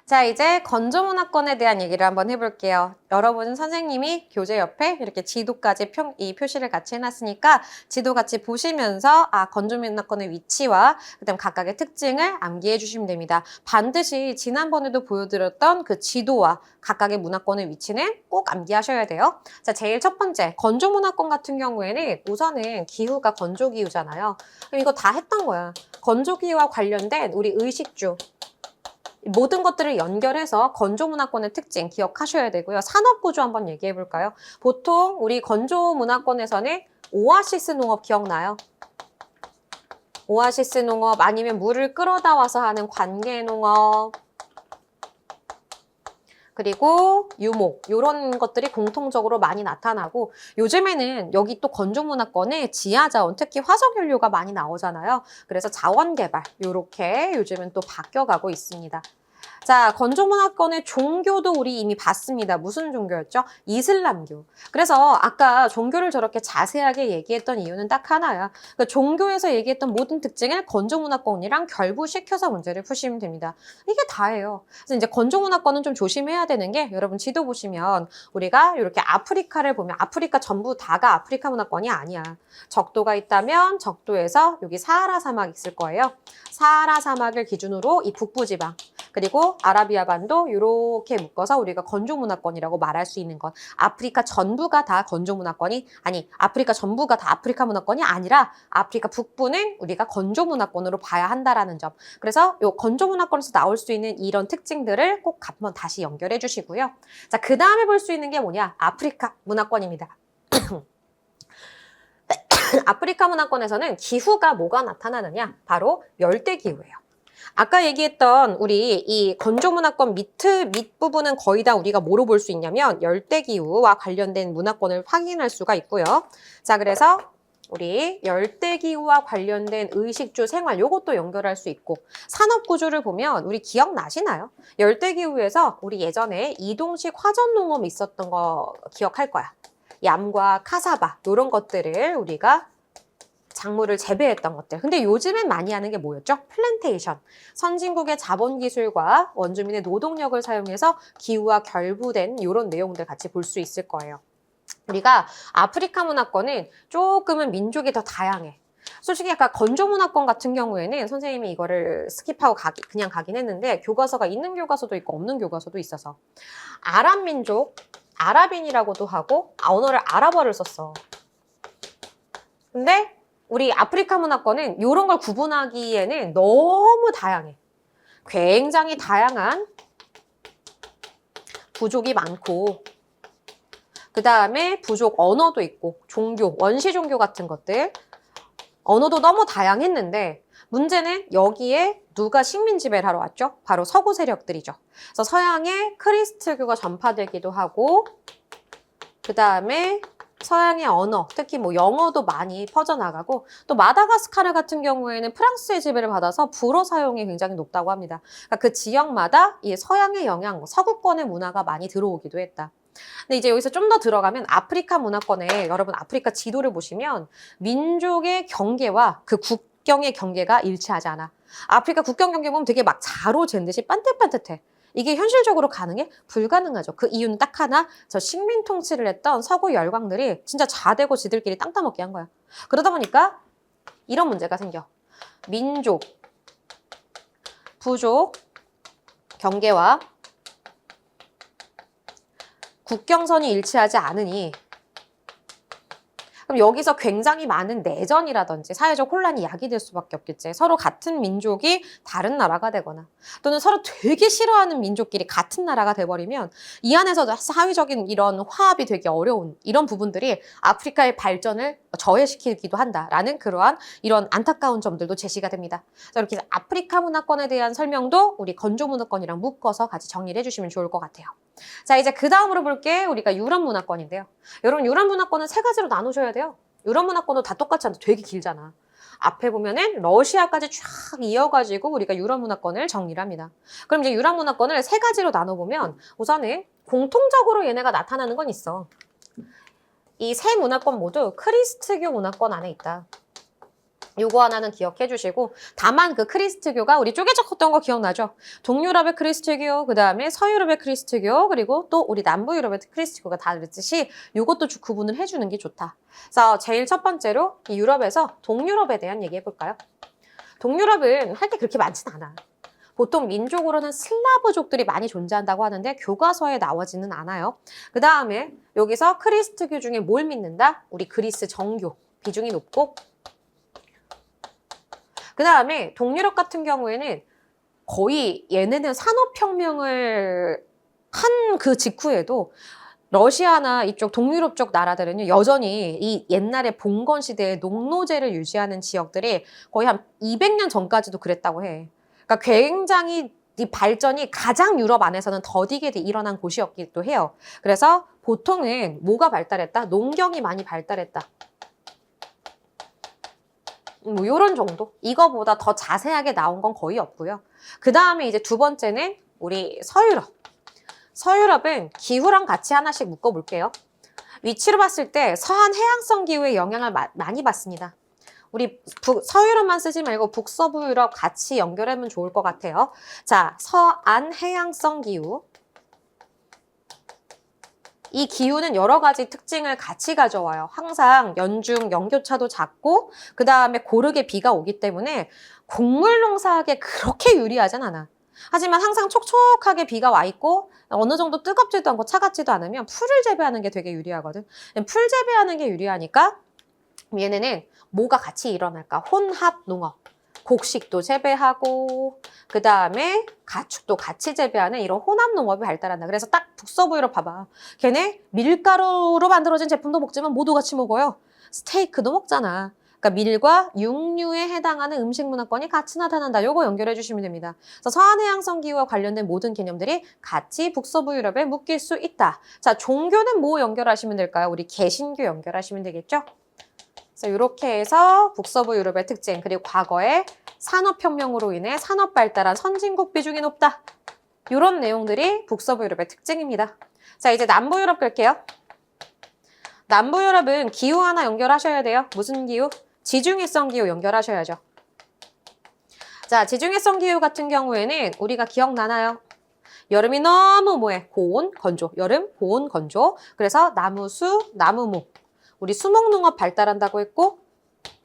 자, 이제 건조문화권에 대한 얘기를 한번 해볼게요. 여러분 선생님이 교재 옆에 이렇게 지도까지 이 표시를 같이 해놨으니까 지도 같이 보시면서 건조문화권의 위치와 그다음 각각의 특징을 암기해 주시면 됩니다. 반드시 지난번에도 보여드렸던 그 지도와 각각의 문화권의 위치는 꼭 암기하셔야 돼요. 자, 제일 첫 번째 건조문화권 같은 경우에는 우선은 기후가 건조기후잖아요. 그럼 이거 다 했던 거야. 건조기후와 관련된 우리 의식주 모든 것들을 연결해서 건조문화권의 특징 기억하셔야 되고요. 산업구조 한번 얘기해 볼까요? 보통 우리 건조문화권에서는 오아시스 농업 기억나요? 오아시스 농업 아니면 물을 끌어다 와서 하는 관계농업 그리고 유목 이런 것들이 공통적으로 많이 나타나고 요즘에는 여기 또 건조문화권에 지하자원 특히 화석연료가 많이 나오잖아요. 그래서 자원개발 이렇게 요즘은 또 바뀌어가고 있습니다. 자, 건조문화권의 종교도 우리 이미 봤습니다. 무슨 종교였죠? 이슬람교. 그래서 아까 종교를 저렇게 자세하게 얘기했던 이유는 딱 하나야. 그러니까 종교에서 얘기했던 모든 특징을 건조문화권이랑 결부시켜서 문제를 푸시면 됩니다. 이게 다예요. 그래서 이제 건조문화권은 좀 조심해야 되는 게 여러분 지도 보시면 우리가 이렇게 아프리카를 보면 아프리카 전부 다가 아프리카 문화권이 아니야. 적도가 있다면 적도에서 여기 사하라 사막 있을 거예요. 사하라 사막을 기준으로 이 북부지방 그리고 아라비아 반도 이렇게 묶어서 우리가 건조문화권이라고 말할 수 있는 것. 아프리카 전부가 다 건조문화권이 아니 아프리카 전부가 다 아프리카 문화권이 아니라 아프리카 북부는 우리가 건조문화권으로 봐야 한다라는 점. 그래서 이 건조문화권에서 나올 수 있는 이런 특징들을 꼭 한번 다시 연결해 주시고요. 자, 그 다음에 볼 수 있는 게 뭐냐? 아프리카 문화권입니다. 아프리카 문화권에서는 기후가 뭐가 나타나느냐? 바로 열대기후예요. 아까 얘기했던 우리 이 건조문화권 밑부분은 거의 다 우리가 뭐로 볼 수 있냐면 열대기후와 관련된 문화권을 확인할 수가 있고요. 자, 그래서 우리 열대기후와 관련된 의식주 생활 요것도 연결할 수 있고 산업구조를 보면 우리 기억나시나요? 열대기후에서 우리 예전에 이동식 화전농업 있었던 거 기억할 거야. 얌과 카사바 이런 것들을 우리가 작물을 재배했던 것들. 근데 요즘엔 많이 하는 게 뭐였죠? 플랜테이션. 선진국의 자본기술과 원주민의 노동력을 사용해서 기후와 결부된 이런 내용들 같이 볼 수 있을 거예요. 우리가 아프리카 문화권은 조금은 민족이 더 다양해. 솔직히 약간 건조문화권 같은 경우에는 선생님이 이거를 스킵하고 그냥 가긴 했는데 교과서가 있는 교과서도 있고 없는 교과서도 있어서 아랍 민족, 아랍인이라고도 하고 언어를 아랍어를 썼어. 근데 우리 아프리카 문화권은 이런 걸 구분하기에는 너무 다양해. 굉장히 다양한 부족이 많고 그 다음에 부족 언어도 있고 종교, 원시 종교 같은 것들 언어도 너무 다양했는데 문제는 여기에 누가 식민 지배를 하러 왔죠? 바로 서구 세력들이죠. 그래서 서양의 크리스트교가 전파되기도 하고 그 다음에 서양의 언어, 특히 뭐 영어도 많이 퍼져나가고 또 마다가스카르 같은 경우에는 프랑스의 지배를 받아서 불어 사용이 굉장히 높다고 합니다. 그러니까 그 지역마다 이 서양의 영향, 서구권의 문화가 많이 들어오기도 했다. 근데 이제 여기서 좀 더 들어가면 아프리카 문화권에 여러분 아프리카 지도를 보시면 민족의 경계와 그 국경의 경계가 일치하지 않아. 아프리카 국경 경계 보면 되게 막 자로 잰 듯이 반듯반듯해. 이게 현실적으로 가능해? 불가능하죠. 그 이유는 딱 하나, 저 식민 통치를 했던 서구 열강들이 진짜 자대고 지들끼리 땅 따먹게 한 거야. 그러다 보니까 이런 문제가 생겨. 민족, 부족, 경계와 국경선이 일치하지 않으니 그럼 여기서 굉장히 많은 내전이라든지 사회적 혼란이 야기될 수밖에 없겠지. 서로 같은 민족이 다른 나라가 되거나 또는 서로 되게 싫어하는 민족끼리 같은 나라가 돼버리면 이 안에서 사회적인 이런 화합이 되게 어려운 이런 부분들이 아프리카의 발전을 저해시키기도 한다라는 그러한 이런 안타까운 점들도 제시가 됩니다. 자, 이렇게 아프리카 문화권에 대한 설명도 우리 건조 문화권이랑 묶어서 같이 정리를 해주시면 좋을 것 같아요. 자, 이제 그 다음으로 볼 게 우리가 유럽 문화권인데요. 여러분 유럽 문화권은 세 가지로 나누셔야 돼요. 유럽 문화권도 다 똑같지 않아. 되게 길잖아. 앞에 보면은 러시아까지 쫙 이어가지고 우리가 유럽 문화권을 정리를 합니다. 그럼 이제 유럽 문화권을 세 가지로 나눠보면 우선은 공통적으로 얘네가 나타나는 건 있어. 이 세 문화권 모두 크리스트교 문화권 안에 있다. 요거 하나는 기억해 주시고, 다만 그 크리스트교가 우리 쪼개져 컸던 거 기억나죠? 동유럽의 크리스트교, 그 다음에 서유럽의 크리스트교, 그리고 또 우리 남부유럽의 크리스트교가 다 그랬듯이 요것도 구분을 해주는 게 좋다. 그래서 제일 첫 번째로 이 유럽에서 동유럽에 대한 얘기 해볼까요? 동유럽은 할 게 그렇게 많진 않아. 보통 민족으로는 슬라브족들이 많이 존재한다고 하는데 교과서에 나오지는 않아요. 그 다음에 여기서 크리스트교 중에 뭘 믿는다? 우리 그리스 정교 비중이 높고, 그 다음에 동유럽 같은 경우에는 거의 얘네는 산업혁명을 한 그 직후에도 러시아나 이쪽 동유럽 쪽 나라들은요, 여전히 이 옛날에 봉건 시대의 농노제를 유지하는 지역들이 거의 한 200년 전까지도 그랬다고 해. 그러니까 굉장히 이 발전이 가장 유럽 안에서는 더디게 일어난 곳이었기도 해요. 그래서 보통은 뭐가 발달했다? 농경이 많이 발달했다. 뭐 이런 정도? 이거보다 더 자세하게 나온 건 거의 없고요. 그 다음에 이제 두 번째는 우리 서유럽. 서유럽은 기후랑 같이 하나씩 묶어볼게요. 위치로 봤을 때 서한 해양성 기후의 영향을 많이 받습니다. 우리 서유럽만 쓰지 말고 북서부 유럽 같이 연결하면 좋을 것 같아요. 자, 서안 해양성 기후. 이 기후는 여러 가지 특징을 같이 가져와요. 항상 연중 연교차도 작고, 그 다음에 고르게 비가 오기 때문에 곡물 농사하기에 그렇게 유리하진 않아. 하지만 항상 촉촉하게 비가 와 있고 어느 정도 뜨겁지도 않고 차갑지도 않으면 풀을 재배하는 게 되게 유리하거든. 풀 재배하는 게 유리하니까 얘네는 뭐가 같이 일어날까? 혼합 농업. 곡식도 재배하고, 그 다음에 가축도 같이 재배하는 이런 혼합 농업이 발달한다. 그래서 딱 북서부 유럽 봐봐. 걔네 밀가루로 만들어진 제품도 먹지만 모두 같이 먹어요. 스테이크도 먹잖아. 그러니까 밀과 육류에 해당하는 음식 문화권이 같이 나타난다. 요거 연결해 주시면 됩니다. 그래서 서한해양성 기후와 관련된 모든 개념들이 같이 북서부 유럽에 묶일 수 있다. 자, 종교는 뭐 연결하시면 될까요? 우리 개신교 연결하시면 되겠죠? 그래서 이렇게 해서 북서부 유럽의 특징, 그리고 과거에 산업혁명으로 인해 산업 발달한 선진국 비중이 높다. 이런 내용들이 북서부 유럽의 특징입니다. 자, 이제 남부 유럽 갈게요. 남부 유럽은 기후 하나 연결하셔야 돼요. 무슨 기후? 지중해성 기후 연결하셔야죠. 자, 지중해성 기후 같은 경우에는 우리가 기억나나요? 여름이 너무 뭐해? 고온, 건조. 여름, 고온, 건조. 그래서 나무수, 나무목. 우리 수목농업 발달한다고 했고,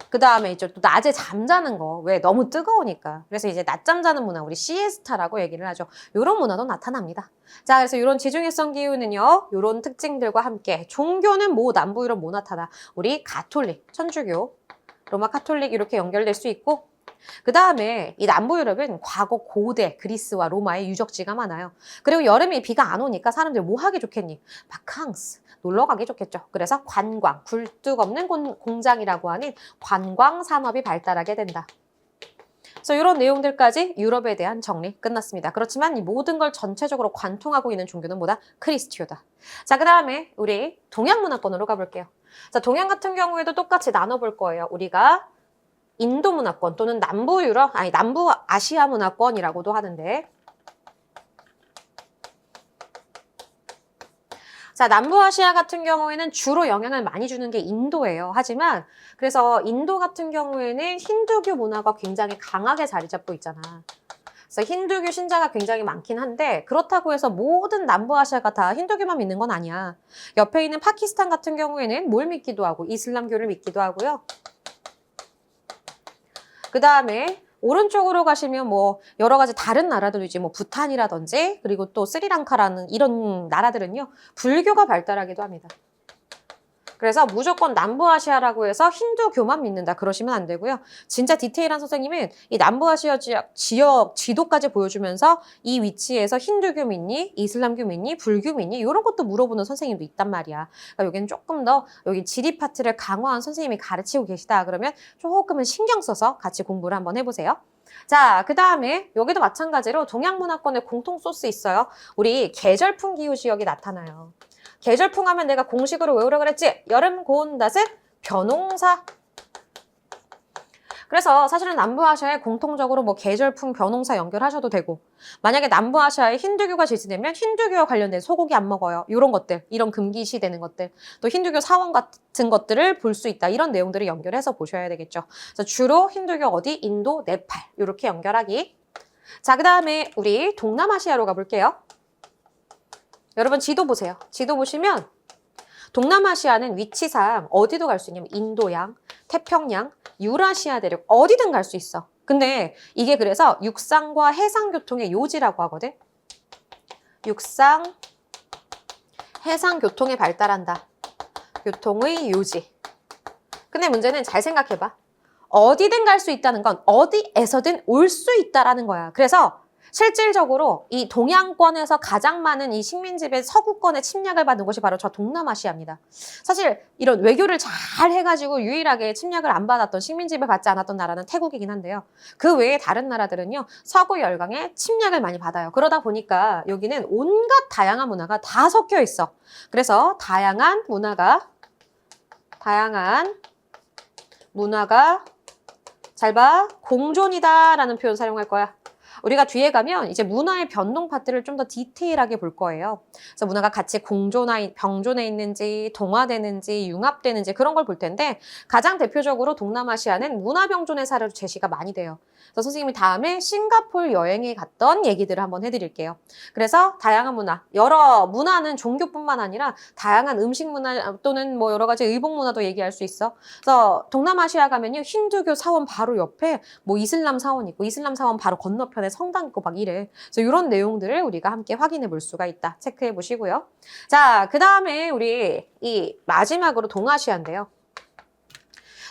그 다음에 이제 또 낮에 잠자는 거. 왜? 너무 뜨거우니까. 그래서 이제 낮잠 자는 문화, 우리 시에스타라고 얘기를 하죠. 이런 문화도 나타납니다. 자, 그래서 이런 지중해성 기후는요, 이런 특징들과 함께 종교는 뭐 남부 유럽 뭐 나타나? 우리 가톨릭, 천주교, 로마 카톨릭 이렇게 연결될 수 있고, 그 다음에 이 남부 유럽은 과거 고대 그리스와 로마의 유적지가 많아요. 그리고 여름에 비가 안 오니까 사람들 뭐 하기 좋겠니? 바캉스, 놀러 가기 좋겠죠. 그래서 관광, 굴뚝 없는 공장이라고 하는 관광 산업이 발달하게 된다. 그래서 이런 내용들까지 유럽에 대한 정리 끝났습니다. 그렇지만 이 모든 걸 전체적으로 관통하고 있는 종교는 뭐다? 크리스티오다. 자, 그 다음에 우리 동양 문화권으로 가볼게요. 자, 동양 같은 경우에도 똑같이 나눠볼 거예요. 우리가 인도 문화권 또는 남부 유럽, 아니 남부 아시아 문화권이라고도 하는데, 자, 남부아시아 같은 경우에는 주로 영향을 많이 주는 게 인도예요. 하지만 그래서 인도 같은 경우에는 힌두교 문화가 굉장히 강하게 자리 잡고 있잖아. 그래서 힌두교 신자가 굉장히 많긴 한데, 그렇다고 해서 모든 남부아시아가 다 힌두교만 믿는 건 아니야. 옆에 있는 파키스탄 같은 경우에는 뭘 믿기도 하고 이슬람교를 믿기도 하고요. 그 다음에 오른쪽으로 가시면 뭐 여러 가지 다른 나라들도 있지, 뭐 부탄이라든지, 그리고 또 스리랑카라는 이런 나라들은요, 불교가 발달하기도 합니다. 그래서 무조건 남부아시아라고 해서 힌두교만 믿는다 그러시면 안 되고요. 진짜 디테일한 선생님은 이 남부아시아 지역 지도까지 보여주면서 이 위치에서 힌두교 믿니? 이슬람교 믿니? 불교 믿니? 이런 것도 물어보는 선생님도 있단 말이야. 그러니까 여기는 조금 더 여기 지리 파트를 강화한 선생님이 가르치고 계시다 그러면 조금은 신경 써서 같이 공부를 한번 해보세요. 자, 그 다음에 여기도 마찬가지로 동양 문화권의 공통 소스 있어요. 우리 계절풍 기후 지역이 나타나요. 계절풍 하면 내가 공식으로 외우라 그랬지? 여름, 고온, 낮은 벼농사. 그래서 사실은 남부아시아에 공통적으로 뭐 계절풍 변홍사 연결하셔도 되고, 만약에 남부아시아에 힌두교가 지지되면 힌두교와 관련된 소고기 안 먹어요. 이런 것들, 이런 금기시 되는 것들, 또 힌두교 사원 같은 것들을 볼 수 있다. 이런 내용들을 연결해서 보셔야 되겠죠. 그래서 주로 힌두교 어디? 인도, 네팔 이렇게 연결하기. 자, 그 다음에 우리 동남아시아로 가볼게요. 여러분 지도 보세요. 지도 보시면 동남아시아는 위치상 어디도 갈 수 있냐면 인도양, 태평양, 유라시아 대륙 어디든 갈 수 있어. 근데 이게 그래서 육상과 해상 교통의 요지라고 하거든. 육상, 해상 교통이 발달한다. 교통의 요지. 근데 문제는 잘 생각해봐. 어디든 갈 수 있다는 건 어디에서든 올 수 있다라는 거야. 그래서 실질적으로 이 동양권에서 가장 많은 이 식민지배 서구권의 침략을 받은 곳이 바로 저 동남아시아입니다. 사실 이런 외교를 잘 해가지고 유일하게 침략을 안 받았던 식민지배 받지 않았던 나라는 태국이긴 한데요. 그 외에 다른 나라들은요. 서구 열강의 침략을 많이 받아요. 그러다 보니까 여기는 온갖 다양한 문화가 다 섞여 있어. 그래서 다양한 문화가 잘 봐. 공존이다라는 표현 사용할 거야. 우리가 뒤에 가면 이제 문화의 변동 파트를 좀 더 디테일하게 볼 거예요. 그래서 문화가 같이 병존해 있는지, 동화되는지, 융합되는지 그런 걸 볼 텐데 가장 대표적으로 동남아시아는 문화 병존의 사례로 제시가 많이 돼요. 그래서 선생님이 다음에 싱가포르 여행에 갔던 얘기들을 한번 해드릴게요. 그래서 다양한 문화, 여러 문화는 종교뿐만 아니라 다양한 음식 문화 또는 뭐 여러 가지 의복 문화도 얘기할 수 있어. 그래서 동남아시아 가면요 힌두교 사원 바로 옆에 뭐 이슬람 사원 있고 이슬람 사원 바로 건너편에 성당 있고 막 이래. 그래서 이런 내용들을 우리가 함께 확인해 볼 수가 있다. 체크해 보시고요. 자, 그 다음에 우리 이 마지막으로 동아시아인데요.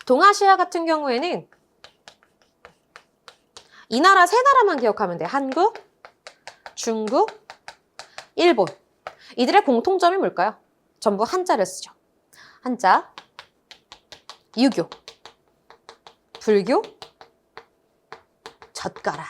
동아시아 같은 경우에는 이 나라 세 나라만 기억하면 돼. 한국, 중국, 일본. 이들의 공통점이 뭘까요? 전부 한자를 쓰죠. 한자, 유교, 불교, 젓가락.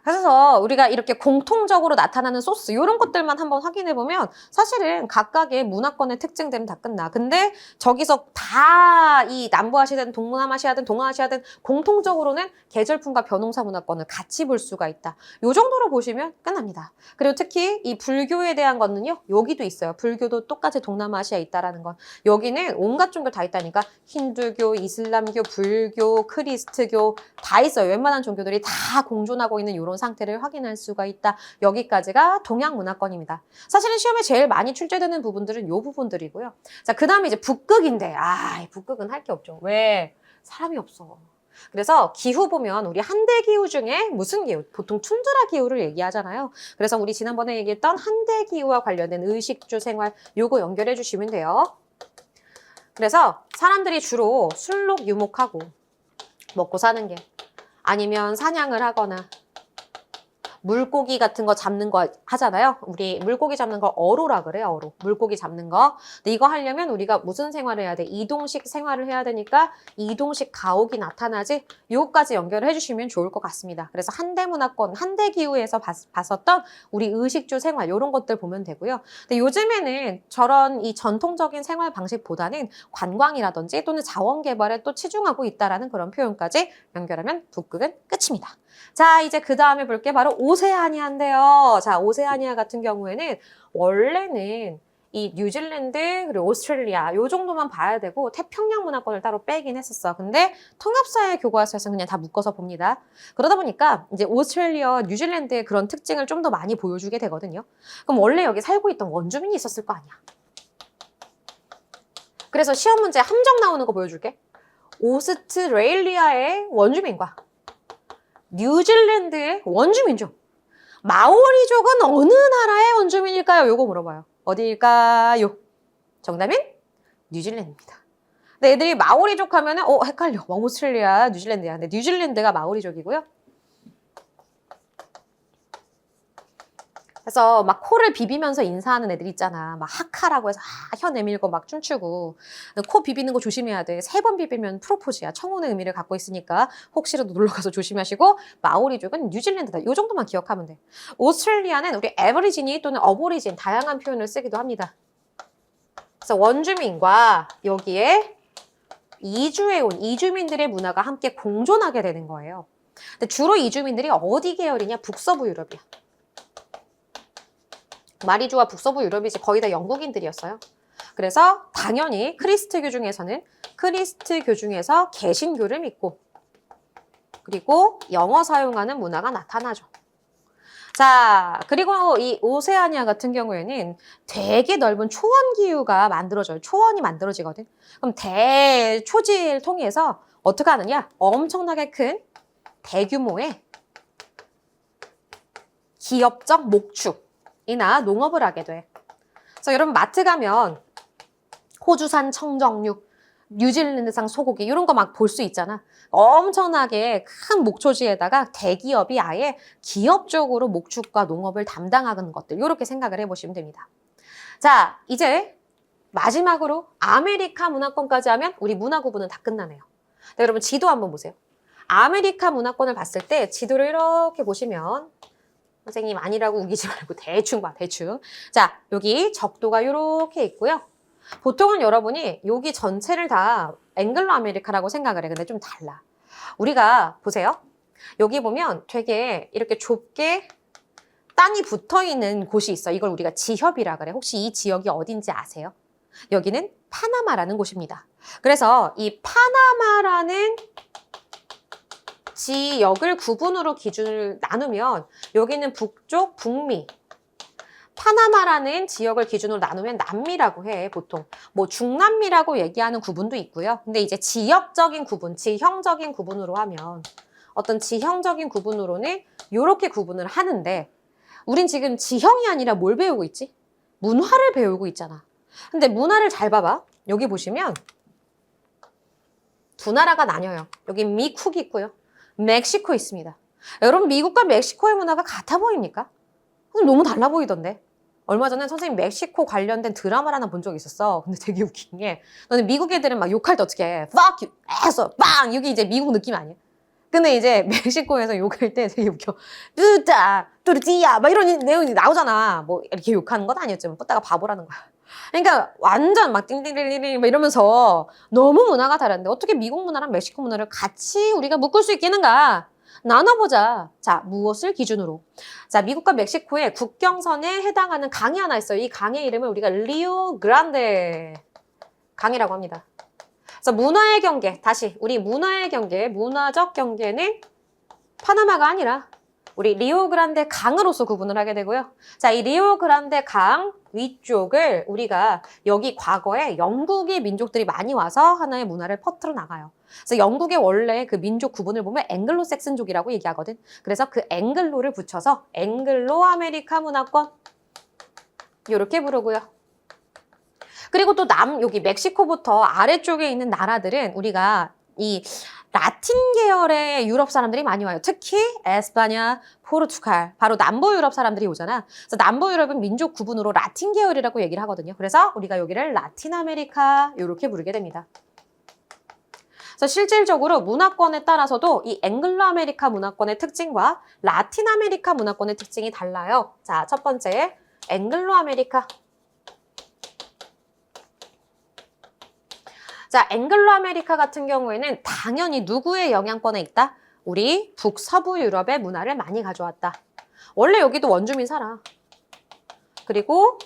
그래서 우리가 이렇게 공통적으로 나타나는 소스 이런 것들만 한번 확인해 보면 사실은 각각의 문화권의 특징들은 다 끝나. 근데 저기서 다 이 남부아시아든 동남아시아든 동아시아든 공통적으로는 계절풍과 변홍사 문화권을 같이 볼 수가 있다. 이 정도로 보시면 끝납니다. 그리고 특히 이 불교에 대한 거는요. 여기도 있어요. 불교도 똑같이 동남아시아에 있다라는 건. 여기는 온갖 종교 다 있다니까. 힌두교, 이슬람교, 불교, 크리스트교 다 있어요. 웬만한 종교들이 다 공존하고 있는 이런 상태를 확인할 수가 있다. 여기까지가 동양 문화권입니다. 사실은 시험에 제일 많이 출제되는 부분들은 이 부분들이고요. 자, 그 다음에 이제 북극인데, 이 북극은 할 게 없죠. 왜? 사람이 없어. 그래서 기후 보면 우리 한대 기후 중에 무슨 기후? 보통 툰드라 기후를 얘기하잖아요. 그래서 우리 지난번에 얘기했던 한대 기후와 관련된 의식주 생활 요거 연결해 주시면 돼요. 그래서 사람들이 주로 술록 유목하고 먹고 사는 게 아니면 사냥을 하거나 물고기 같은 거 잡는 거 하잖아요. 우리 물고기 잡는 걸 어로라 그래요. 어로. 물고기 잡는 거. 근데 이거 하려면 우리가 무슨 생활을 해야 돼? 이동식 생활을 해야 되니까 이동식 가옥이 나타나지? 요거까지 연결을 해주시면 좋을 것 같습니다. 그래서 한대 문화권, 한대 기후에서 봤었던 우리 의식주 생활 이런 것들 보면 되고요. 근데 요즘에는 저런 이 전통적인 생활 방식보다는 관광이라든지 또는 자원 개발에 또 치중하고 있다라는 그런 표현까지 연결하면 북극은 끝입니다. 자, 이제 그 다음에 볼 게 바로 오세아니아인데요. 자, 오세아니아 같은 경우에는 원래는 이 뉴질랜드 그리고 오스트레일리아 요 정도만 봐야 되고 태평양 문화권을 따로 빼긴 했었어. 근데 통합사회 교과서에서 그냥 다 묶어서 봅니다. 그러다 보니까 이제 오스트레일리아, 뉴질랜드의 그런 특징을 좀 더 많이 보여주게 되거든요. 그럼 원래 여기 살고 있던 원주민이 있었을 거 아니야. 그래서 시험 문제 함정 나오는 거 보여줄게. 오스트레일리아의 원주민과 뉴질랜드의 원주민족. 마오리족은 어느 나라의 원주민일까요? 요거 물어봐요. 어디일까요? 정답은 뉴질랜드입니다. 근데 애들이 마오리족 하면은 헷갈려. 오스트레일리아, 뉴질랜드야. 근데 뉴질랜드가 마오리족이고요. 그래서 막 코를 비비면서 인사하는 애들 있잖아. 막 하카라고 해서 혀 내밀고 막 춤추고. 코 비비는 거 조심해야 돼. 3번 비비면 프로포즈야. 청혼의 의미를 갖고 있으니까 혹시라도 놀러가서 조심하시고. 마오리족은 뉴질랜드다. 이 정도만 기억하면 돼. 오스트레일리아는 우리 에버리지니 또는 어보리진 다양한 표현을 쓰기도 합니다. 그래서 원주민과 여기에 이주해온 이주민들의 문화가 함께 공존하게 되는 거예요. 근데 주로 이주민들이 어디 계열이냐? 북서부 유럽이야. 마리주와 북서부 유럽이지 거의 다 영국인들이었어요. 그래서 당연히 크리스트교 중에서 개신교를 믿고 그리고 영어 사용하는 문화가 나타나죠. 자, 그리고 이 오세아니아 같은 경우에는 되게 넓은 초원 기후가 만들어져요. 초원이 만들어지거든. 그럼 대초지를 통해서 어떻게 하느냐? 엄청나게 큰 대규모의 기업적 목축이나 농업을 하게 돼. 그래서 여러분 마트 가면 호주산 청정육, 뉴질랜드산 소고기 이런 거 막 볼 수 있잖아. 엄청나게 큰 목초지에다가 대기업이 아예 기업적으로 목축과 농업을 담당하는 것들 이렇게 생각을 해보시면 됩니다. 자, 이제 마지막으로 아메리카 문화권까지 하면 우리 문화 구분은 다 끝나네요. 네, 여러분 지도 한번 보세요. 아메리카 문화권을 봤을 때 지도를 이렇게 보시면 선생님 아니라고 우기지 말고 대충 봐, 대충. 자, 여기 적도가 이렇게 있고요. 보통은 여러분이 여기 전체를 다 앵글로 아메리카라고 생각을 해. 근데 좀 달라. 우리가 보세요. 여기 보면 되게 이렇게 좁게 땅이 붙어 있는 곳이 있어. 이걸 우리가 지협이라 그래. 혹시 이 지역이 어딘지 아세요? 여기는 파나마라는 곳입니다. 그래서 이 파나마라는 지역을 구분으로 기준을 나누면 여기는 북쪽, 북미, 파나마라는 지역을 기준으로 나누면 남미라고 해, 보통. 뭐 중남미라고 얘기하는 구분도 있고요. 근데 이제 지역적인 구분, 지형적인 구분으로 하면 어떤 지형적인 구분으로는 이렇게 구분을 하는데 우린 지금 지형이 아니라 뭘 배우고 있지? 문화를 배우고 있잖아. 근데 문화를 잘 봐봐. 여기 보시면 두 나라가 나뉘어요. 여기 미국이 있고요. 멕시코 있습니다. 여러분 미국과 멕시코의 문화가 같아 보입니까? 너무 달라 보이던데. 얼마 전에 선생님 멕시코 관련된 드라마를 하나 본 적이 있었어. 근데 되게 웃긴 게 너는 미국 애들은 막 욕할 때 어떻게 해? Fuck you, asshole, 빵! 이게 이제 미국 느낌 아니야? 근데 이제 멕시코에서 욕할 때 되게 웃겨. 뚜따, 뚜르띠야 막 이런 내용이 나오잖아. 뭐 이렇게 욕하는 건 아니었지만 뻗다가 바보라는 거야. 그러니까 완전 막 띵띵띵띵 막 이러면서 너무 문화가 다른데 어떻게 미국 문화랑 멕시코 문화를 같이 우리가 묶을 수 있겠는가? 나눠보자. 자, 무엇을 기준으로? 자, 미국과 멕시코의 국경선에 해당하는 강이 하나 있어요. 이 강의 이름을 우리가 리오 그란데 강이라고 합니다. 그래서 문화의 경계, 다시 우리 문화의 경계, 문화적 경계는 파나마가 아니라 우리 리오 그란데 강으로서 구분을 하게 되고요. 자, 이 리오 그란데 강 위쪽을 우리가 여기 과거에 영국의 민족들이 많이 와서 하나의 문화를 퍼뜨려 나가요. 그래서 영국의 원래 그 민족 구분을 보면 앵글로 섹슨족이라고 얘기하거든. 그래서 그 앵글로를 붙여서 앵글로 아메리카 문화권 이렇게 부르고요. 그리고 또 여기 멕시코부터 아래쪽에 있는 나라들은 우리가 이 라틴 계열의 유럽 사람들이 많이 와요. 특히 에스파냐, 포르투갈, 바로 남부 유럽 사람들이 오잖아. 그래서 남부 유럽은 민족 구분으로 라틴 계열이라고 얘기를 하거든요. 그래서 우리가 여기를 라틴 아메리카 이렇게 부르게 됩니다. 그래서 실질적으로 문화권에 따라서도 이 앵글로 아메리카 문화권의 특징과 라틴 아메리카 문화권의 특징이 달라요. 자, 첫 번째 앵글로 아메리카. 자, 앵글로 아메리카 같은 경우에는 당연히 누구의 영향권에 있다? 우리 북서부 유럽의 문화를 많이 가져왔다. 원래 여기도 원주민 살아. 그리고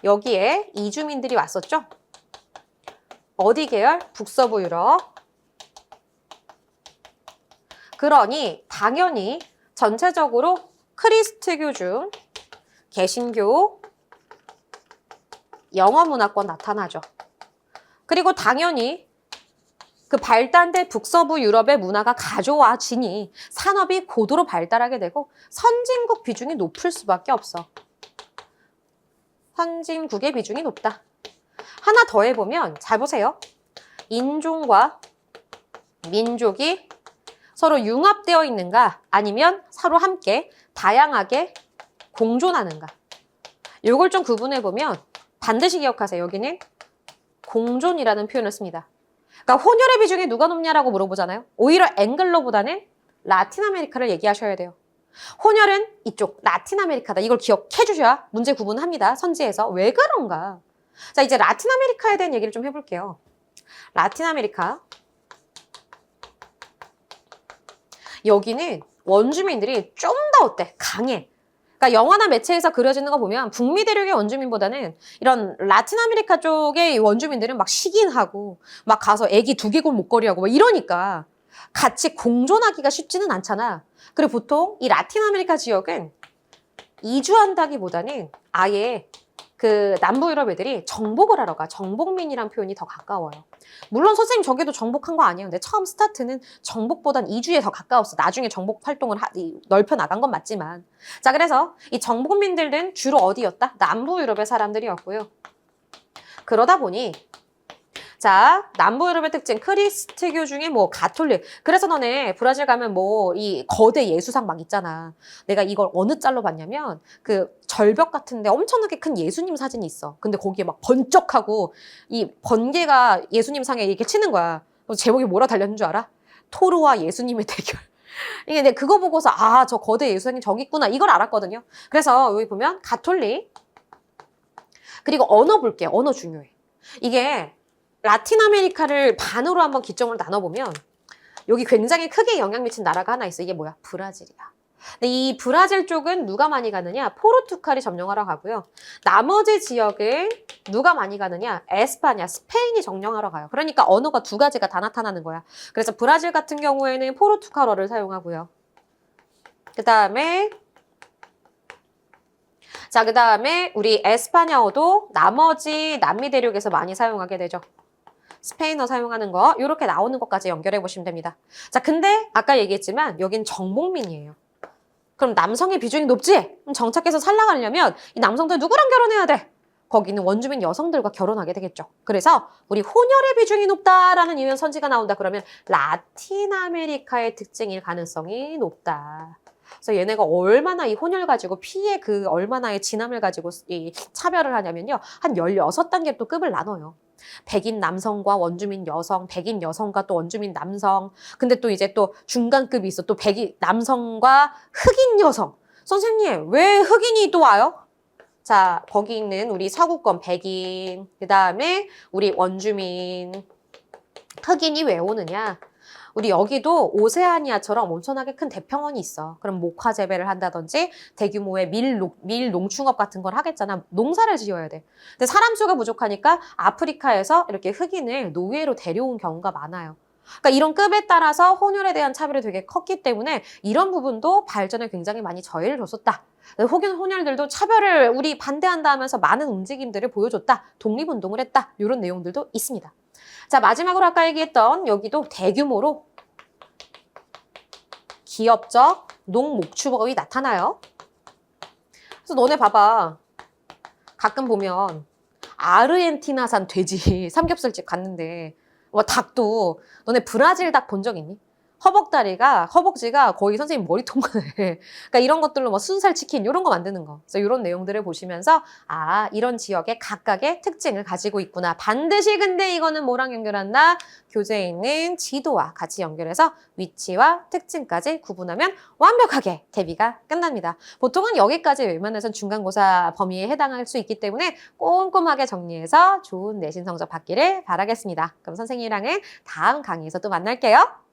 여기에 이주민들이 왔었죠? 어디 계열? 북서부 유럽. 그러니 당연히 전체적으로 크리스트교 중 개신교, 영어 문화권 나타나죠. 그리고 당연히 그 발달된 북서부 유럽의 문화가 가져와지니 산업이 고도로 발달하게 되고 선진국 비중이 높을 수밖에 없어. 선진국의 비중이 높다. 하나 더 해보면 잘 보세요. 인종과 민족이 서로 융합되어 있는가 아니면 서로 함께 다양하게 공존하는가. 이걸 좀 구분해보면 반드시 기억하세요. 여기는 공존이라는 표현을 씁니다. 그러니까 혼혈의 비중이 누가 높냐라고 물어보잖아요. 오히려 앵글로보다는 라틴 아메리카를 얘기하셔야 돼요. 혼혈은 이쪽 라틴 아메리카다. 이걸 기억해 주셔야 문제 구분합니다. 선지에서. 왜 그런가? 자, 이제 라틴 아메리카에 대한 얘기를 좀 해볼게요. 라틴 아메리카. 여기는 원주민들이 좀 더 어때? 강해. 그러니까 영화나 매체에서 그려지는 거 보면 북미 대륙의 원주민보다는 이런 라틴 아메리카 쪽의 원주민들은 막 시긴 하고 막 가서 애기 두개골 목걸이 하고 막 이러니까 같이 공존하기가 쉽지는 않잖아. 그리고 보통 이 라틴 아메리카 지역은 이주한다기보다는 아예 그 남부 유럽 애들이 정복을 하러 가. 정복민이란 표현이 더 가까워요. 물론 선생님 저기도 정복한 거 아니에요. 근데 처음 스타트는 정복보단 이주에 더 가까웠어. 나중에 정복 활동을 넓혀 나간 건 맞지만. 자, 그래서 이 정복민들은 주로 어디였다? 남부 유럽의 사람들이었고요. 그러다 보니 자, 남부 유럽의 특징, 크리스트교 중에 뭐 가톨릭. 그래서 너네 브라질 가면 뭐 이 거대 예수상 막 있잖아. 내가 이걸 어느 짤로 봤냐면 그 절벽 같은데 엄청나게 큰 예수님 사진이 있어. 근데 거기에 막 번쩍하고 이 번개가 예수님 상에 이렇게 치는 거야. 그래서 제목이 뭐라 달렸는 줄 알아? 토르와 예수님의 대결. 이게 내가 그거 보고서 아, 저 거대 예수상이 저기 있구나. 이걸 알았거든요. 그래서 여기 보면 가톨릭. 그리고 언어 볼게요. 언어 중요해. 이게 라틴 아메리카를 반으로 한번 기점으로 나눠보면 여기 굉장히 크게 영향 미친 나라가 하나 있어. 이게 뭐야? 브라질이야. 근데 이 브라질 쪽은 누가 많이 가느냐? 포르투갈이 점령하러 가고요. 나머지 지역을 누가 많이 가느냐? 에스파냐, 스페인이 점령하러 가요. 그러니까 언어가 두 가지가 다 나타나는 거야. 그래서 브라질 같은 경우에는 포르투갈어를 사용하고요. 그 다음에 우리 에스파냐어도 나머지 남미 대륙에서 많이 사용하게 되죠. 스페인어 사용하는 거 이렇게 나오는 것까지 연결해 보시면 됩니다. 자, 근데 아까 얘기했지만 여긴 정복민이에요. 그럼 남성의 비중이 높지? 그럼 정착해서 살아가려면 이 남성들 누구랑 결혼해야 돼? 거기는 원주민 여성들과 결혼하게 되겠죠. 그래서 우리 혼혈의 비중이 높다라는 이유의 선지가 나온다 그러면 라틴 아메리카의 특징일 가능성이 높다. 그래서 얘네가 얼마나 이 혼혈 가지고 피의 그 얼마나의 진함을 가지고 이 차별을 하냐면요. 한 16단계로 또 급을 나눠요. 백인 남성과 원주민 여성, 백인 여성과 또 원주민 남성. 근데 또 이제 또 중간급이 있어. 또 백인 남성과 흑인 여성. 선생님, 왜 흑인이 또 와요? 자, 거기 있는 우리 서구권 백인, 그 다음에 우리 원주민, 흑인이 왜 오느냐? 우리 여기도 오세아니아처럼 엄청나게 큰 대평원이 있어. 그럼 목화 재배를 한다든지 대규모의 밀 농축업 같은 걸 하겠잖아. 농사를 지어야 돼. 근데 사람 수가 부족하니까 아프리카에서 이렇게 흑인을 노예로 데려온 경우가 많아요. 그러니까 이런 급에 따라서 혼혈에 대한 차별이 되게 컸기 때문에 이런 부분도 발전에 굉장히 많이 저해를 줬었다. 혹은 혼혈들도 차별을 우리 반대한다 하면서 많은 움직임들을 보여줬다. 독립운동을 했다. 이런 내용들도 있습니다. 자, 마지막으로 아까 얘기했던 여기도 대규모로 기업적 농목축업이 나타나요. 그래서 너네 봐봐. 가끔 보면 아르헨티나산 돼지 삼겹살집 갔는데 닭도 너네 브라질 닭 본 적 있니? 허벅지가 거의 선생님 머리통만 해. 그러니까 이런 것들로 뭐 순살 치킨 이런 거 만드는 거. 그래서 이런 내용들을 보시면서 아, 이런 지역의 각각의 특징을 가지고 있구나. 반드시 근데 이거는 뭐랑 연결한다? 교재에 있는 지도와 같이 연결해서 위치와 특징까지 구분하면 완벽하게 대비가 끝납니다. 보통은 여기까지 웬만해선 중간고사 범위에 해당할 수 있기 때문에 꼼꼼하게 정리해서 좋은 내신 성적 받기를 바라겠습니다. 그럼 선생님이랑은 다음 강의에서 또 만날게요.